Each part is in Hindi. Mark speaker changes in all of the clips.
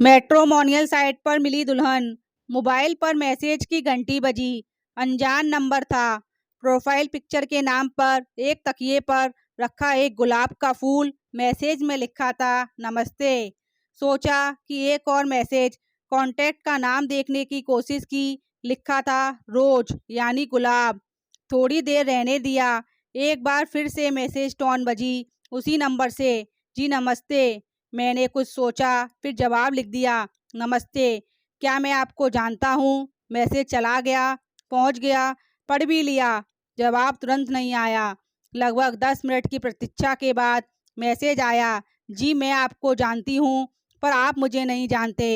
Speaker 1: मैट्रिमोनियल साइट पर मिली दुल्हन। मोबाइल पर मैसेज की घंटी बजी। अनजान नंबर था। प्रोफाइल पिक्चर के नाम पर एक तकिए पर रखा एक गुलाब का फूल। मैसेज में लिखा था नमस्ते। सोचा कि एक और मैसेज। कॉन्टैक्ट का नाम देखने की कोशिश की। लिखा था रोज यानी गुलाब। थोड़ी देर रहने दिया। एक बार फिर से मैसेज टोन बजी। उसी नंबर से। जी नमस्ते। मैंने कुछ सोचा फिर जवाब लिख दिया नमस्ते, क्या मैं आपको जानता हूँ। मैसेज चला गया। पहुँच गया। पढ़ भी लिया। जवाब तुरंत नहीं आया। लगभग 10 मिनट की प्रतीक्षा के बाद मैसेज आया। जी मैं आपको जानती हूँ पर आप मुझे नहीं जानते।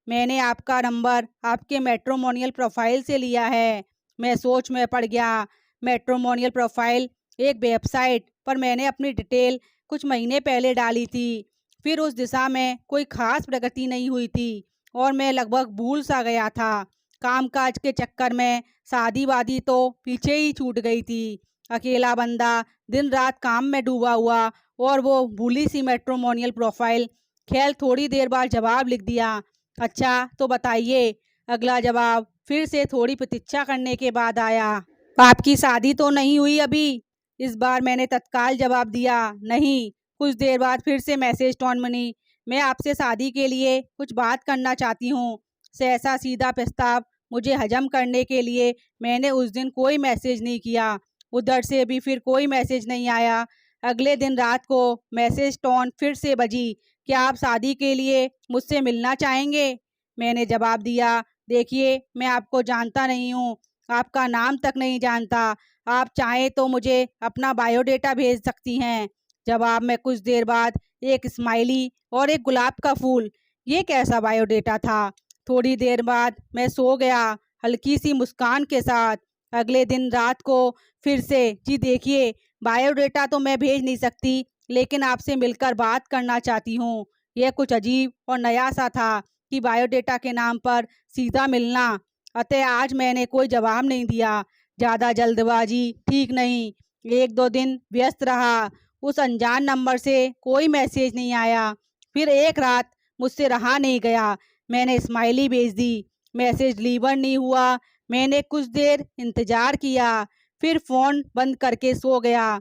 Speaker 1: मैंने आपका नंबर आपके मैट्रिमोनियल प्रोफाइल से लिया है। मैं सोच में पड़ गया। मैट्रिमोनियल प्रोफाइल एक वेबसाइट पर मैंने अपनी डिटेल कुछ महीने पहले डाली थी। फिर उस दिशा में कोई खास प्रगति नहीं हुई थी और मैं लगभग भूल सा गया था। कामकाज के चक्कर में शादी वादी तो पीछे ही छूट गई थी। अकेला बंदा दिन रात काम में डूबा हुआ और वो भूली सी मैट्रिमोनियल प्रोफाइल। खैर थोड़ी देर बाद जवाब लिख दिया। अच्छा तो बताइए। अगला जवाब फिर से थोड़ी प्रतीक्षा करने के बाद आया। आपकी शादी तो नहीं हुई अभी। इस बार मैंने तत्काल जवाब दिया नहीं। कुछ देर बाद फिर से मैसेज टोन बनी। मैं आपसे शादी के लिए कुछ बात करना चाहती हूँ। सहसा सीधा प्रस्ताव मुझे हजम करने के लिए मैंने उस दिन कोई मैसेज नहीं किया। उधर से भी फिर कोई मैसेज नहीं आया। अगले दिन रात को मैसेज टोन फिर से बजी। क्या आप शादी के लिए मुझसे मिलना चाहेंगे। मैंने जवाब दिया देखिए मैं आपको जानता नहीं हूँ, आपका नाम तक नहीं जानता। आप चाहें तो मुझे अपना बायोडेटा भेज सकती हैं। जवाब में कुछ देर बाद एक स्माइली और एक गुलाब का फूल। ये कैसा बायोडेटा था। थोड़ी देर बाद मैं सो गया हल्की सी मुस्कान के साथ। अगले दिन रात को फिर से जी देखिए बायोडेटा तो मैं भेज नहीं सकती लेकिन आपसे मिलकर बात करना चाहती हूँ। यह कुछ अजीब और नया सा था कि बायोडेटा के नाम पर सीधा मिलना। अतः आज मैंने कोई जवाब नहीं दिया। ज़्यादा जल्दबाजी ठीक नहीं। एक दो दिन व्यस्त रहा। उस अनजान नंबर से कोई मैसेज नहीं आया। फिर एक रात मुझसे रहा नहीं गया। मैंने स्माइली भेज दी। मैसेज डिलीवर नहीं हुआ। मैंने कुछ देर इंतज़ार किया फिर फ़ोन बंद करके सो गया।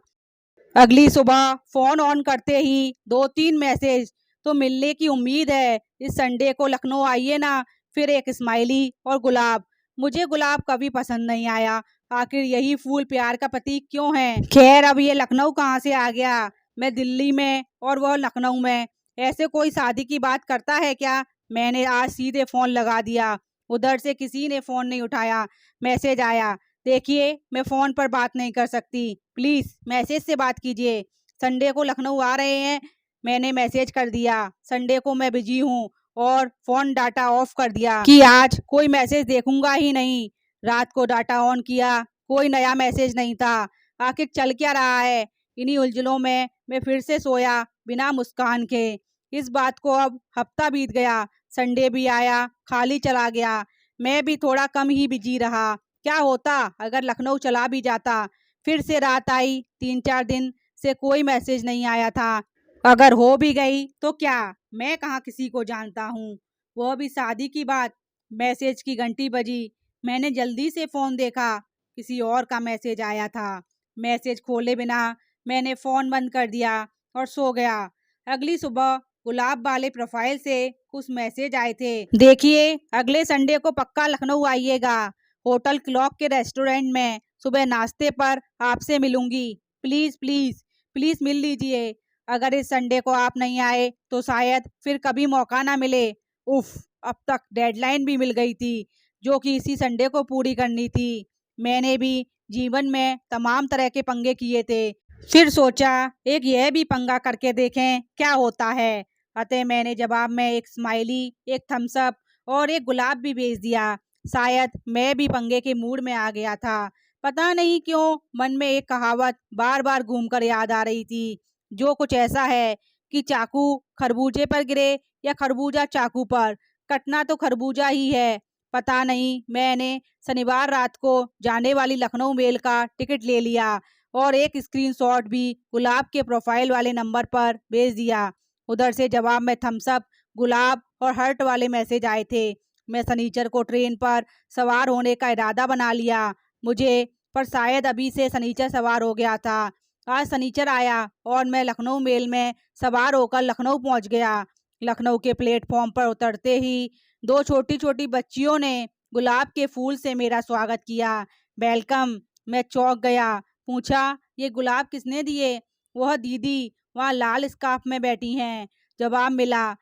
Speaker 1: अगली सुबह फ़ोन ऑन करते ही 2-3 मैसेज। तो मिलने की उम्मीद है। इस संडे को लखनऊ आइए ना। फिर एक स्माइली और गुलाब। मुझे गुलाब कभी पसंद नहीं आया। आखिर यही फूल प्यार का प्रतीक क्यों है। खैर अब ये लखनऊ कहाँ से आ गया। मैं दिल्ली में और वह लखनऊ में। ऐसे कोई शादी की बात करता है क्या। मैंने आज सीधे फ़ोन लगा दिया। उधर से किसी ने फ़ोन नहीं उठाया। मैसेज आया देखिए मैं फ़ोन पर बात नहीं कर सकती, प्लीज़ मैसेज से बात कीजिए। संडे को लखनऊ आ रहे हैं। मैंने मैसेज कर दिया संडे को मैं बिजी हूँ और फ़ोन डाटा ऑफ कर दिया कि आज कोई मैसेज देखूंगा ही नहीं। रात को डाटा ऑन किया कोई नया मैसेज नहीं था। आखिर चल क्या रहा है। इन्हीं उलझनों में मैं फिर से सोया बिना मुस्कान के। इस बात को अब हफ्ता बीत गया। संडे भी आया खाली चला गया। मैं भी थोड़ा कम ही बिजी रहा। क्या होता अगर लखनऊ चला भी जाता। फिर से रात आई। 3-4 दिन से कोई मैसेज नहीं आया था। अगर हो भी गई तो क्या, मैं कहाँ किसी को जानता हूँ। वह भी शादी की बात। मैसेज की घंटी बजी। मैंने जल्दी से फ़ोन देखा। किसी और का मैसेज आया था। मैसेज खोले बिना मैंने फ़ोन बंद कर दिया और सो गया। अगली सुबह गुलाब वाले प्रोफाइल से कुछ मैसेज आए थे। देखिए अगले संडे को पक्का लखनऊ आइएगा। होटल क्लॉक के रेस्टोरेंट में सुबह नाश्ते पर आपसे मिलूंगी। प्लीज़ प्लीज़ प्लीज़ मिल लीजिए। अगर इस संडे को आप नहीं आए तो शायद फिर कभी मौका ना मिले। उफ, अब तक डेडलाइन भी मिल गई थी जो कि इसी संडे को पूरी करनी थी। मैंने भी जीवन में तमाम तरह के पंगे किए थे। फिर सोचा एक यह भी पंगा करके देखें क्या होता है। अतः मैंने जवाब में एक स्माइली, एक थम्स अप और एक गुलाब भी भेज दिया। शायद मैं भी पंगे के मूड में आ गया था। पता नहीं क्यों मन में एक कहावत बार बार घूमकर याद आ रही थी जो कुछ ऐसा है कि चाकू खरबूजे पर गिरे या खरबूजा चाकू पर, कटना तो खरबूजा ही है। पता नहीं मैंने शनिवार रात को जाने वाली लखनऊ मेल का टिकट ले लिया और एक स्क्रीनशॉट भी गुलाब के प्रोफाइल वाले नंबर पर भेज दिया। उधर से जवाब में थम्स अप गुलाब और हार्ट वाले मैसेज आए थे। मैं शनिचर को ट्रेन पर सवार होने का इरादा बना लिया मुझे, पर शायद अभी से शनिचर सवार हो गया था। आज शनिचर आया और मैं लखनऊ मेल में सवार होकर लखनऊ पहुंच गया। लखनऊ के प्लेटफॉर्म पर उतरते ही दो छोटी छोटी बच्चियों ने गुलाब के फूल से मेरा स्वागत किया। वेलकम। मैं चौंक गया। पूछा, ये गुलाब किसने दिए? वह दीदी वहाँ लाल स्कार्फ में बैठी हैं। जवाब मिला।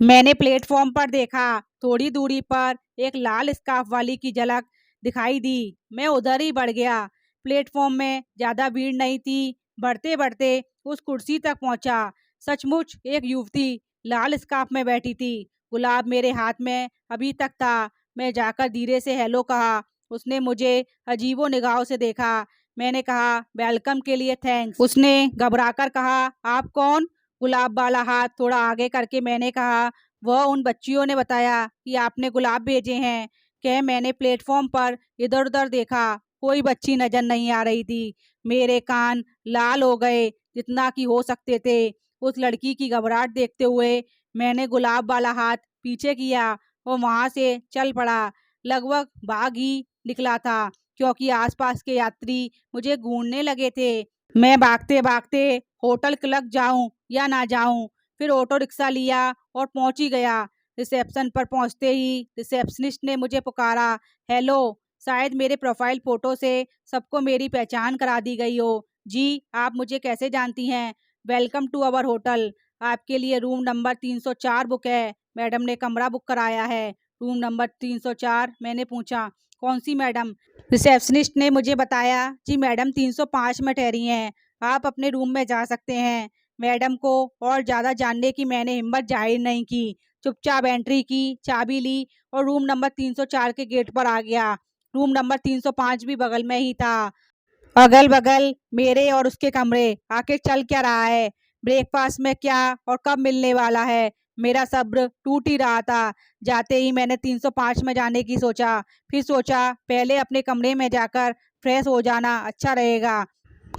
Speaker 1: मैंने प्लेटफॉर्म पर देखा, थोड़ी दूरी पर एक लाल स्कार्फ वाली की झलक दिखाई दी। मैं उधर ही बढ़ गया। प्लेटफॉर्म में ज्यादा भीड़ नहीं थी। बढ़ते बढ़ते उस कुर्सी तक पहुंचा। सचमुच एक युवती लाल स्कार्फ में बैठी थी। गुलाब मेरे हाथ में अभी तक था। मैं जाकर धीरे से हेलो कहा। उसने मुझे अजीबो निगाहों से देखा। मैंने कहा, वेलकम के लिए थैंक्स। उसने घबराकर कहा, आप कौन? गुलाब वाला हाथ थोड़ा आगे करके मैंने कहा, वह उन बच्चियों ने बताया कि आपने गुलाब भेजे हैं। कह मैंने प्लेटफॉर्म पर इधर उधर देखा, कोई बच्ची नजर नहीं आ रही थी। मेरे कान लाल हो गए जितना कि हो सकते थे। उस लड़की की घबराहट देखते हुए मैंने गुलाब वाला हाथ पीछे किया और वहां से चल पड़ा। लगभग भाग ही निकला था क्योंकि आसपास के यात्री मुझे घूरने लगे थे। मैं भागते भागते होटल क्लर्क जाऊं या ना जाऊं, फिर ऑटो रिक्शा लिया और पहुंच ही गया। रिसेप्शन पर पहुंचते ही रिसेप्शनिस्ट ने मुझे पुकारा, हेलो। शायद मेरे प्रोफाइल फोटो से सबको मेरी पहचान करा दी गई हो। जी, आप मुझे कैसे जानती हैं? Welcome to our hotel. आपके लिए रूम नंबर 304 बुक है। मैडम ने कमरा बुक कराया है। Room number 304? मैंने पूछा। कौन सी मैडम? रिसेप्शनिस्ट ने मुझे बताया, जी मैडम 305 में ठहरी हैं। आप अपने रूम में जा सकते हैं। मैडम को और ज़्यादा जानने की मैंने हिम्मत जाहिर नहीं की। चुपचाप एंट्री की, चाबी ली और रूम नंबर 304 के गेट पर आ गया। रूम नंबर 305 भी बगल में ही था। अगल बगल मेरे और उसके कमरे। आखिर चल क्या रहा है? ब्रेकफास्ट में क्या और कब मिलने वाला है? मेरा सब्र टूट ही रहा था। जाते ही मैंने 305 में जाने की सोचा। फिर सोचा पहले अपने कमरे में जाकर फ्रेश हो जाना अच्छा रहेगा।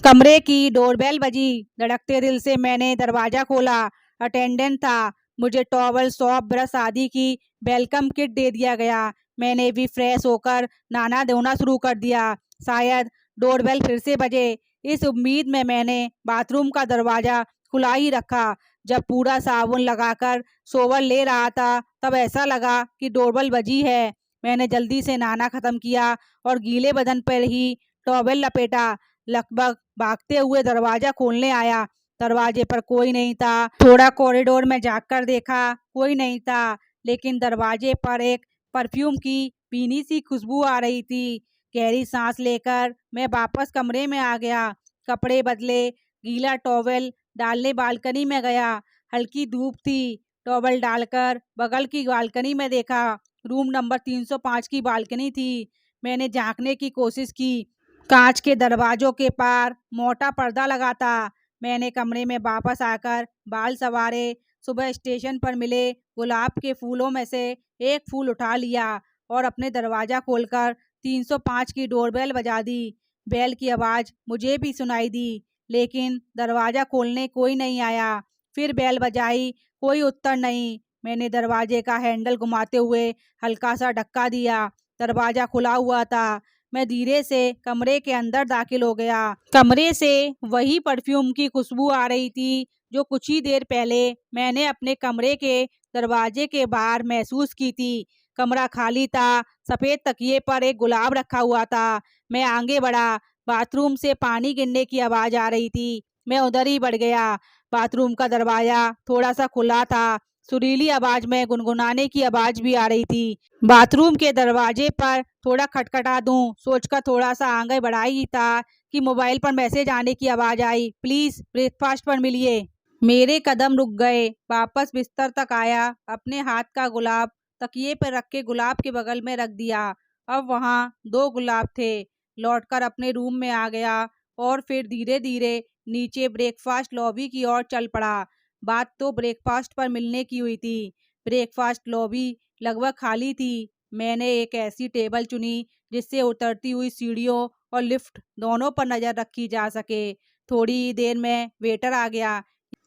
Speaker 1: कमरे की डोरबेल बजी। धड़कते दिल से मैंने दरवाजा खोला। अटेंडेंट था। मुझे टॉवल, सॉप, ब्रश आदि की वेलकम किट दे दिया गया। मैंने भी फ्रेश होकर नहाना धोना शुरू कर दिया। शायद डोरबेल फिर से बजे। इस उम्मीद में मैंने बाथरूम का दरवाजा खुला ही रखा। जब पूरा साबुन लगाकर शोवर ले रहा था तब ऐसा लगा कि डोरबेल बजी है। मैंने जल्दी से नहाना खत्म किया और गीले बदन पर ही टॉवल लपेटा। लगभग भागते हुए दरवाजा खोलने आया। दरवाजे पर कोई नहीं था। थोड़ा कॉरिडोर में जाकर देखा, कोई नहीं था। लेकिन दरवाजे पर एक परफ्यूम की पीनी सी खुशबू आ रही थी। गहरी सांस लेकर मैं वापस कमरे में आ गया। कपड़े बदले, गीला टॉवल डालने बालकनी में गया। हल्की धूप थी। टॉवल डालकर बगल की बालकनी में देखा। रूम नंबर 305 की बालकनी थी। मैंने झांकने की कोशिश की। कांच के दरवाजों के पार मोटा पर्दा लगा था। मैंने कमरे में वापस आकर बाल संवारे। सुबह स्टेशन पर मिले गुलाब के फूलों में से एक फूल उठा लिया और अपने दरवाजा खोलकर 305 की डोरबेल बजा दी। बेल की आवाज़ मुझे भी सुनाई दी, लेकिन दरवाजा खोलने कोई नहीं आया। फिर बेल बजाई, कोई उत्तर नहीं। मैंने दरवाजे का हैंडल घुमाते हुए हल्का सा धक्का दिया। दरवाजा खुला हुआ था। मैं धीरे से कमरे के अंदर दाखिल हो गया। कमरे से वही परफ्यूम की खुशबू आ रही थी जो कुछ ही देर पहले मैंने अपने कमरे के दरवाजे के बाहर महसूस की थी। कमरा खाली था। सफेद तकिए पर एक गुलाब रखा हुआ था। मैं आगे बढ़ा। बाथरूम से पानी गिरने की आवाज आ रही थी। मैं उधर ही बढ़ गया। बाथरूम का दरवाजा थोड़ा सा खुला था। सुरीली आवाज में गुनगुनाने की आवाज भी आ रही थी। बाथरूम के दरवाजे पर थोड़ा खटखटा दूं सोचकर थोड़ा सा आगे बढ़ा ही था कि मोबाइल पर मैसेज आने की आवाज आई, प्लीज ब्रेकफास्ट पर मिलिए। मेरे कदम रुक गए। वापस बिस्तर तक आया। अपने हाथ का गुलाब तकिए पर रख के गुलाब के बगल में रख दिया। अब वहाँ दो गुलाब थे। लौटकर अपने रूम में आ गया और फिर धीरे धीरे नीचे ब्रेकफास्ट लॉबी की ओर चल पड़ा। बात तो ब्रेकफास्ट पर मिलने की हुई थी। ब्रेकफास्ट लॉबी लगभग खाली थी। मैंने एक ऐसी टेबल चुनी जिससे उतरती हुई सीढ़ियों और लिफ्ट दोनों पर नजर रखी जा सके। थोड़ी ही देर में वेटर आ गया।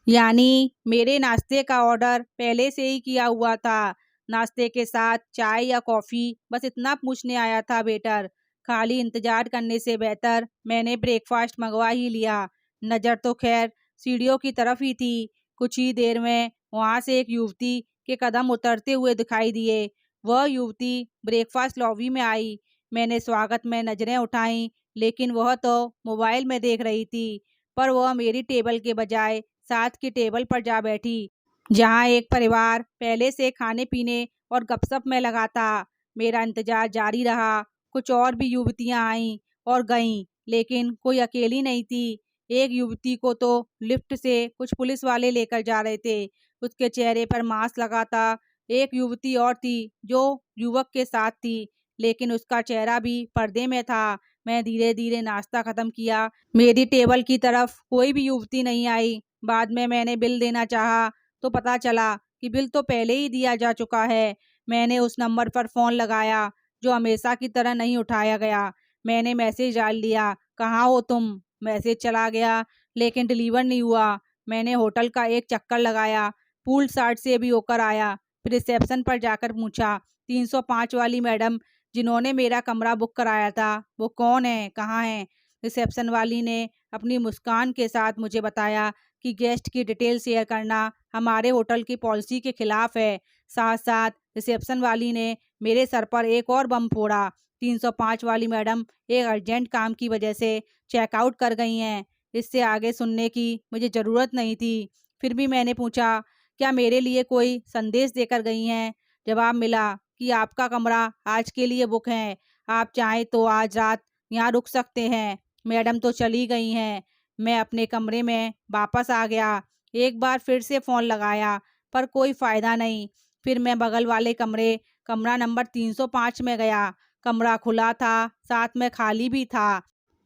Speaker 1: यानी मेरे नाश्ते का ऑर्डर पहले से ही किया हुआ था। नाश्ते के साथ चाय या कॉफ़ी, बस इतना पूछने आया था वेटर। खाली इंतज़ार करने से बेहतर मैंने ब्रेकफास्ट मंगवा ही लिया। नज़र तो खैर सीढ़ियों की तरफ ही थी। कुछ ही देर में वहाँ से एक युवती के कदम उतरते हुए दिखाई दिए। वह युवती ब्रेकफास्ट लॉबी में आई। मैंने स्वागत में नज़रें उठाईं, लेकिन वह तो मोबाइल में देख रही थी। पर वह मेरी टेबल के बजाय साथ की टेबल पर जा बैठी, जहां एक परिवार पहले से खाने पीने और गपशप में लगा था। मेरा इंतजार जारी रहा। कुछ और भी युवतियां आईं और गईं, लेकिन कोई अकेली नहीं थी। एक युवती को तो लिफ्ट से कुछ पुलिस वाले लेकर जा रहे थे। उसके चेहरे पर मास्क लगा था। एक युवती और थी जो युवक के साथ थी, लेकिन उसका चेहरा भी पर्दे में था। मैं धीरे धीरे नाश्ता खत्म किया। मेरी टेबल की तरफ कोई भी युवती नहीं आई। बाद में मैंने बिल देना चाहा तो पता चला कि बिल तो पहले ही दिया जा चुका है। मैंने उस नंबर पर फ़ोन लगाया जो हमेशा की तरह नहीं उठाया गया। मैंने मैसेज डाल दिया, कहाँ हो तुम? मैसेज चला गया, लेकिन डिलीवर नहीं हुआ। मैंने होटल का एक चक्कर लगाया, पूल साइड से भी होकर आया। फिर रिसेप्शन पर जाकर पूछा, 305 वाली मैडम जिन्होंने मेरा कमरा बुक कराया था, वो कौन है, कहाँ है? रिसेप्शन वाली ने अपनी मुस्कान के साथ मुझे बताया कि गेस्ट की डिटेल शेयर करना हमारे होटल की पॉलिसी के खिलाफ है। साथ साथ रिसेप्शन वाली ने मेरे सर पर एक और बम फोड़ा। 305 वाली मैडम एक अर्जेंट काम की वजह से चेकआउट कर गई हैं। इससे आगे सुनने की मुझे ज़रूरत नहीं थी। फिर भी मैंने पूछा, क्या मेरे लिए कोई संदेश देकर गई हैं? जवाब मिला कि आपका कमरा आज के लिए बुक है। आप चाहें तो आज रात यहाँ रुक सकते हैं। मैडम तो चली गई हैं। मैं अपने कमरे में वापस आ गया। एक बार फिर से फ़ोन लगाया, पर कोई फ़ायदा नहीं। फिर मैं बगल वाले कमरा नंबर 305 में गया। कमरा खुला था, साथ में खाली भी था।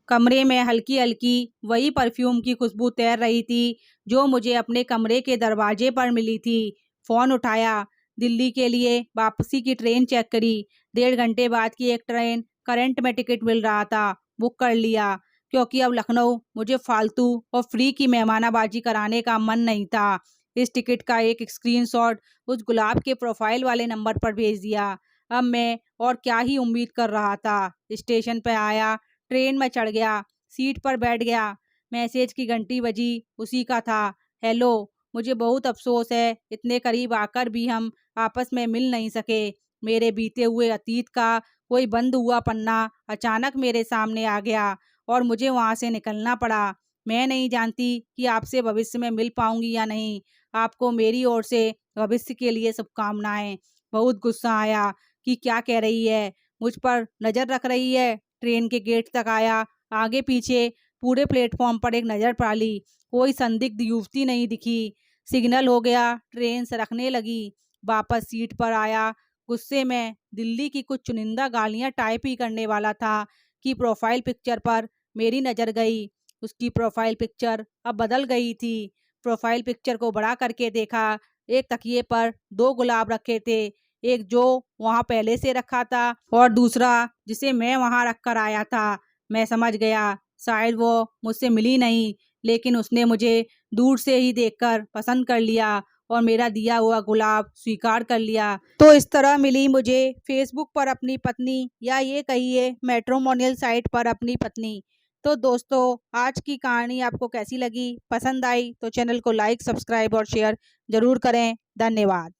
Speaker 1: कमरे में हल्की-हल्की वही परफ्यूम की खुशबू तैर रही थी जो मुझे अपने कमरे के दरवाजे पर मिली थी। फ़ोन उठाया, दिल्ली के लिए वापसी की ट्रेन चेक करी। 1.5 घंटे बाद की एक ट्रेन करंट में टिकट मिल रहा था, बुक कर लिया। क्योंकि अब लखनऊ मुझे फालतू और फ्री की मेहमानबाजी कराने का मन नहीं था। इस टिकट का एक स्क्रीनशॉट उस गुलाब के प्रोफाइल वाले नंबर पर भेज दिया। अब मैं और क्या ही उम्मीद कर रहा था। स्टेशन पर आया, ट्रेन में चढ़ गया, सीट पर बैठ गया। मैसेज की घंटी बजी, उसी का था। हेलो, मुझे बहुत अफसोस है, इतने करीब आकर भी हम आपस में मिल नहीं सके। मेरे बीते हुए अतीत का कोई बंद हुआ पन्ना अचानक मेरे सामने आ गया और मुझे वहाँ से निकलना पड़ा। मैं नहीं जानती कि आपसे भविष्य में मिल पाऊंगी या नहीं। आपको मेरी ओर से भविष्य के लिए शुभकामनाएं। बहुत गुस्सा आया कि क्या कह रही है, मुझ पर नज़र रख रही है। ट्रेन के गेट तक आया, आगे पीछे पूरे प्लेटफॉर्म पर एक नज़र डाली। कोई संदिग्ध युवती नहीं दिखी। सिग्नल हो गया, ट्रेन सरकने लगी। वापस सीट पर आया। गुस्से में दिल्ली की कुछ चुनिंदा गालियां टाइप ही करने वाला था कि प्रोफाइल पिक्चर पर मेरी नज़र गई। उसकी प्रोफाइल पिक्चर अब बदल गई थी। प्रोफाइल पिक्चर को बड़ा करके देखा। एक तकिए पर 2 गुलाब रखे थे, एक जो वहाँ पहले से रखा था और दूसरा जिसे मैं वहाँ रख कर आया था। मैं समझ गया शायद वो मुझसे मिली नहीं, लेकिन उसने मुझे दूर से ही देखकर पसंद कर लिया और मेरा दिया हुआ गुलाब स्वीकार कर लिया। तो इस तरह मिली मुझे फेसबुक पर अपनी पत्नी, या ये कहिए मैट्रिमोनियल साइट पर अपनी पत्नी। तो दोस्तों, आज की कहानी आपको कैसी लगी? पसंद आई तो चैनल को लाइक, सब्सक्राइब और शेयर ज़रूर करें। धन्यवाद।